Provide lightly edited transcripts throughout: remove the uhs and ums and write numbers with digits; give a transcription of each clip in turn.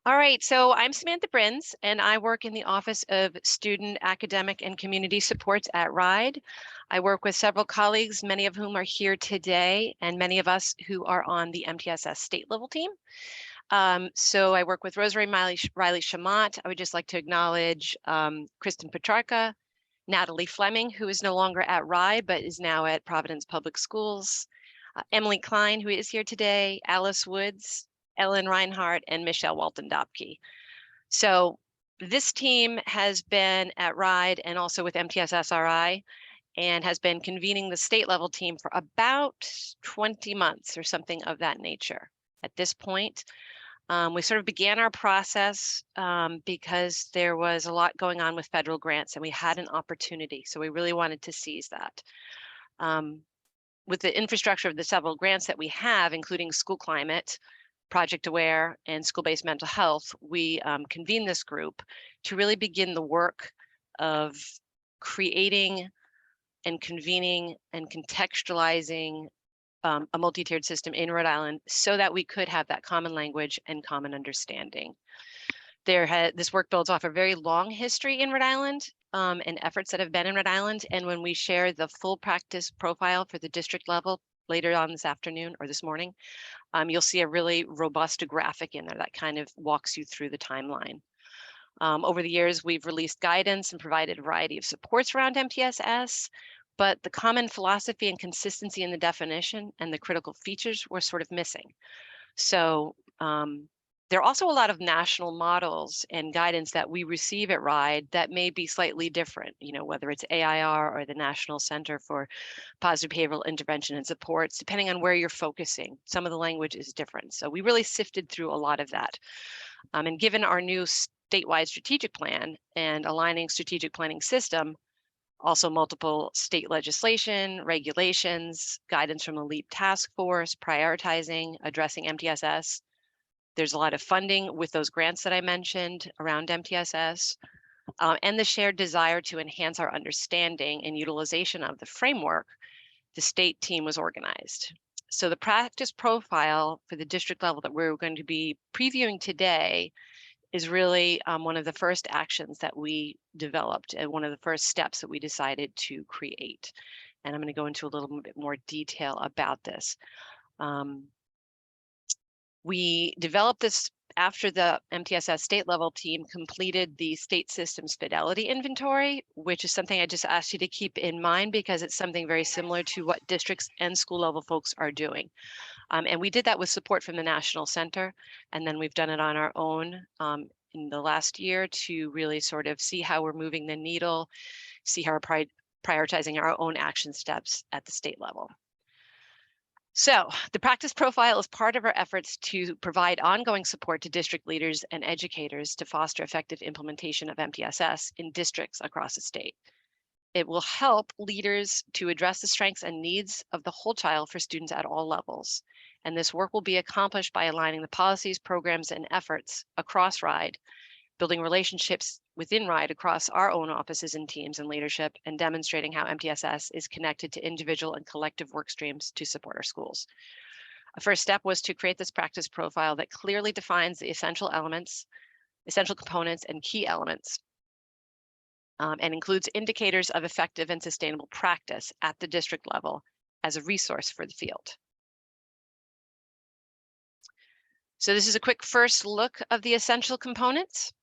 All right, so I'm Samantha Brins, and I work in the Office of Student, Academic, and Community Supports at RIDE. I work with several colleagues, many of whom are here today, and many of us who are on the MTSS state level team. So I work with Rosemary Riley Shamat. I would just like to acknowledge Kristen Petrarca, Natalie Fleming, who is no longer at RIDE, but is now at Providence Public Schools, Emily Klein, who is here today, Alice Woods, Ellen Reinhardt, and Michelle Walton-Dopke. So this team has been at RIDE and also with MTSSRI and has been convening the state level team for about 20 months or something of that nature. At this point, we sort of began our process because there was a lot going on with federal grants and we had an opportunity. So we really wanted to seize that. With the infrastructure of the several grants that we have, including School Climate, Project Aware, and School-Based Mental Health, we convened this group to really begin the work of creating and convening and contextualizing a multi-tiered system in Rhode Island so that we could have that common language and common understanding. This work builds off a very long history in Rhode Island and efforts that have been in Rhode Island. And when we share the full practice profile for the district level later on this afternoon or this morning, you'll see a really robust graphic in there that kind of walks you through the timeline. Over the years, we've released guidance and provided a variety of supports around MTSS, but the common philosophy and consistency in the definition and the critical features were sort of missing. So there are also a lot of national models and guidance that we receive at RIDE that may be slightly different, whether it's AIR or the National Center for Positive Behavioral Intervention and Supports, depending on where you're focusing. Some of the language is different. So we really sifted through a lot of that. And given our new statewide strategic plan and aligning strategic planning system, also multiple state legislation, regulations, guidance from the LEAP task force, prioritizing, addressing MTSS. There's a lot of funding with those grants that I mentioned around MTSS, and the shared desire to enhance our understanding and utilization of the framework. The state team was organized. So the practice profile for the district level that we're going to be previewing today is really one of the first actions that we developed and one of the first steps that we decided to create. And I'm going to go into a little bit more detail about this. We developed this after the MTSS state level team completed the state systems fidelity inventory, which is something I just asked you to keep in mind because it's something very similar to what districts and school level folks are doing. And we did that with support from the National Center, and then we've done it on our own in the last year to really sort of see how we're moving the needle, see how we're prioritizing our own action steps at the state level. So the practice profile is part of our efforts to provide ongoing support to district leaders and educators to foster effective implementation of MTSS in districts across the state. It will help leaders to address the strengths and needs of the whole child for students at all levels. And this work will be accomplished by aligning the policies, programs, and efforts across RIDE, building relationships within RIDE across our own offices and teams and leadership, and demonstrating how MTSS is connected to individual and collective work streams to support our schools. A first step was to create this practice profile that clearly defines the essential elements, essential components, and key elements, and includes indicators of effective and sustainable practice at the district level as a resource for the field. So this is a quick first look of the essential components.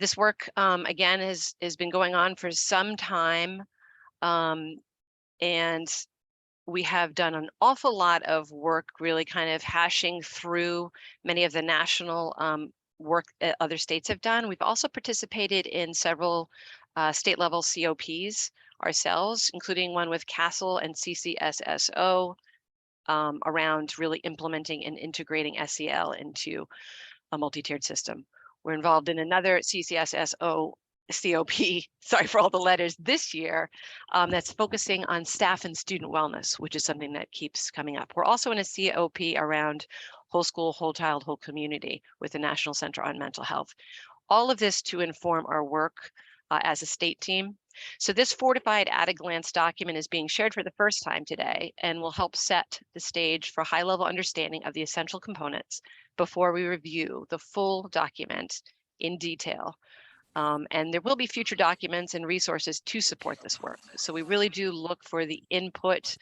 This work, again, has been going on for some time, and we have done an awful lot of work really kind of hashing through many of the national work that other states have done. We've also participated in several state level COPs ourselves, including one with CASEL and CCSSO around really implementing and integrating SEL into a multi-tiered system. We're involved in another CCSSO COP, sorry for all the letters, this year that's focusing on staff and student wellness, which is something that keeps coming up. We're also in a COP around whole school, whole child, whole community with the National Center on Mental Health. All of this to inform our work as a state team. So this fortified at-a-glance document is being shared for the first time today and will help set the stage for high-level understanding of the essential components before we review the full document in detail. And there will be future documents and resources to support this work. So we really do look for the input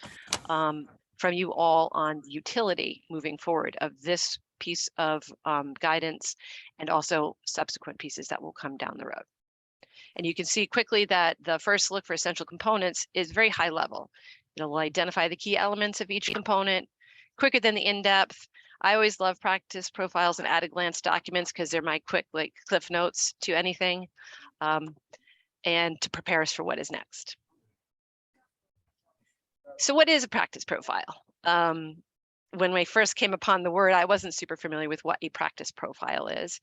from you all on the utility moving forward of this piece of guidance and also subsequent pieces that will come down the road. And you can see quickly that the first look for essential components is very high level. It'll identify the key elements of each component quicker than the in-depth. I always love practice profiles and at-a-glance documents because they're my quick cliff notes to anything and to prepare us for what is next. So what is a practice profile? When we first came upon the word, I wasn't super familiar with what a practice profile is.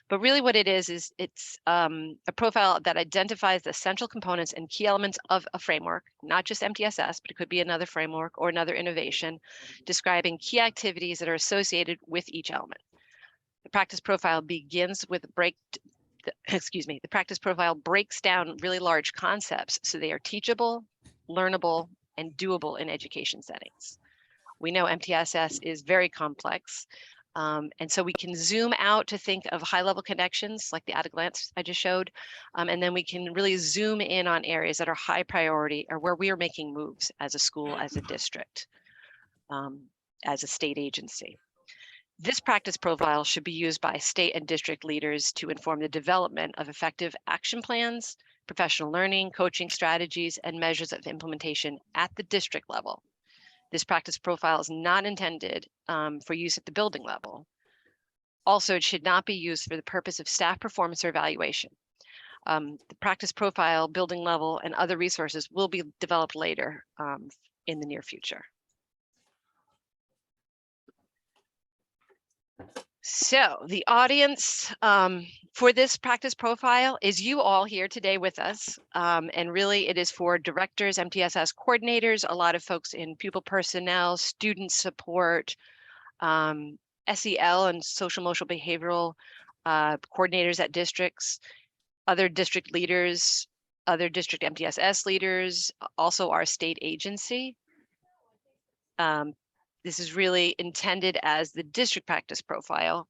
But really what it is it's a profile that identifies the essential components and key elements of a framework, not just MTSS, but it could be another framework or another innovation, describing key activities that are associated with each element. The practice profile begins with the practice profile breaks down really large concepts so they are teachable, learnable, and doable in education settings. We know MTSS is very complex. And so we can zoom out to think of high-level connections like the at-a-glance I just showed. And then we can really zoom in on areas that are high priority or where we are making moves as a school, as a district, as a state agency. This practice profile should be used by state and district leaders to inform the development of effective action plans, professional learning, coaching strategies, and measures of implementation at the district level. This practice profile is not intended for use at the building level. Also, it should not be used for the purpose of staff performance or evaluation. The practice profile, building level, and other resources will be developed later in the near future. So the audience for this practice profile is you all here today with us. And really it is for directors, MTSS coordinators, a lot of folks in pupil personnel, student support, SEL and social emotional behavioral coordinators at districts, other district leaders, other district MTSS leaders, also our state agency. This is really intended as the district practice profile.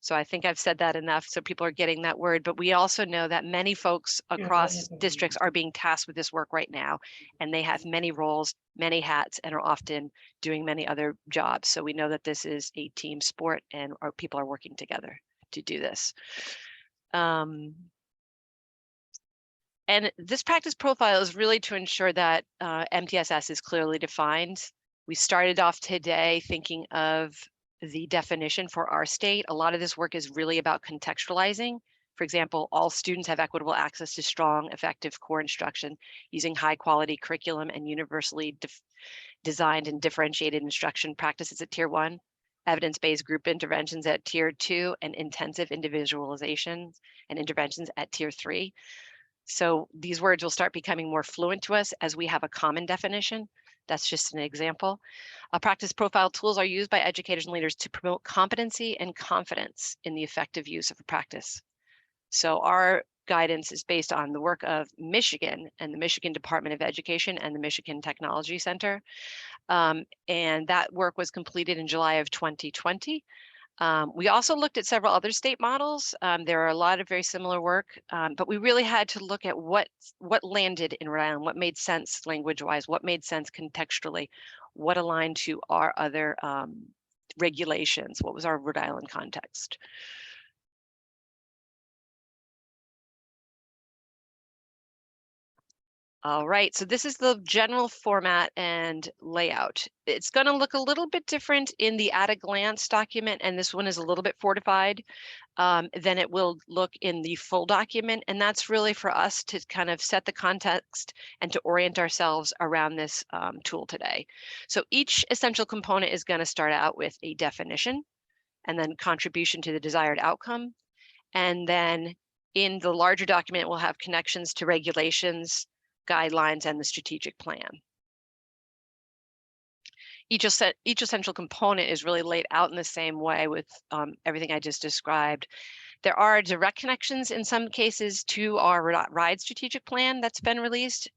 So I think I've said that enough so people are getting that word, but we also know that many folks across districts are being tasked with this work right now, and they have many roles, many hats, and are often doing many other jobs. So we know that this is a team sport and our people are working together to do this. And this practice profile is really to ensure that MTSS is clearly defined. We started off today thinking of the definition for our state. A lot of this work is really about contextualizing. For example, all students have equitable access to strong, effective core instruction using high quality curriculum and universally designed and differentiated instruction practices at Tier 1, evidence-based group interventions at Tier 2, and intensive individualizations and interventions at Tier 3. So these words will start becoming more fluent to us as we have a common definition. That's just an example. Practice profile tools are used by educators and leaders to promote competency and confidence in the effective use of a practice. So our guidance is based on the work of Michigan and the Michigan Department of Education and the Michigan Technology Center. And that work was completed in July of 2020. We also looked at several other state models. There are a lot of very similar work, but we really had to look at what landed in Rhode Island, what made sense language-wise, what made sense contextually, what aligned to our other regulations, what was our Rhode Island context. All right, so this is the general format and layout. It's going to look a little bit different in the at-a-glance document, and this one is a little bit fortified than it will look in the full document, and that's really for us to kind of set the context and to orient ourselves around this tool today. So each essential component is going to start out with a definition and then contribution to the desired outcome, and then in the larger document we'll have connections to regulations, guidelines, and the strategic plan. Each essential component is really laid out in the same way with everything I just described. There are direct connections in some cases to our RIDE strategic plan that's been released.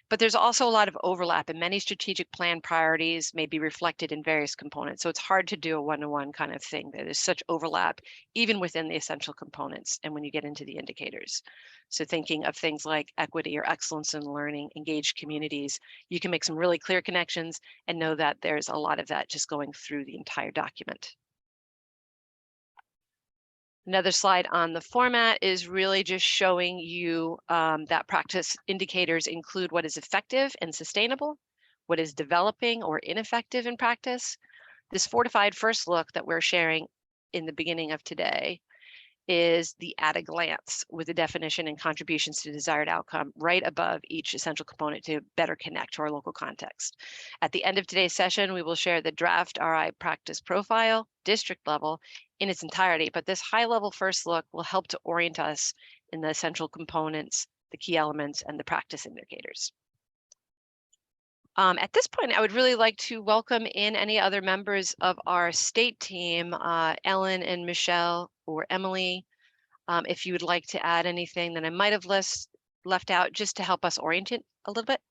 But there's also a lot of overlap, and many strategic plan priorities may be reflected in various components. So it's hard to do a one-to-one kind of thing. There's such overlap, even within the essential components and when you get into the indicators. So thinking of things like equity or excellence in learning, engaged communities, you can make some really clear connections and know that there's a lot of that just going through the entire document. Another slide on the format is really just showing you that practice indicators include what is effective and sustainable, what is developing or ineffective in practice. This fortified first look that we're sharing in the beginning of today is the at a glance with the definition and contributions to desired outcome right above each essential component to better connect to our local context. At the end of today's session, we will share the draft RI practice profile, district level, in its entirety, but this high level first look will help to orient us in the essential components, the key elements, and the practice indicators. At this point, I would really like to welcome in any other members of our state team, Ellen and Michelle or Emily, if you would like to add anything that I might have left out just to help us orient it a little bit.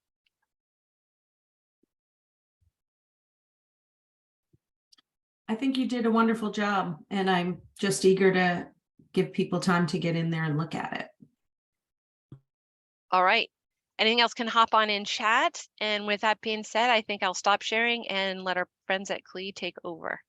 I think you did a wonderful job, and I'm just eager to give people time to get in there and look at it. All right. Anything else can hop on in chat. And with that being said, I think I'll stop sharing and let our friends at CLE take over.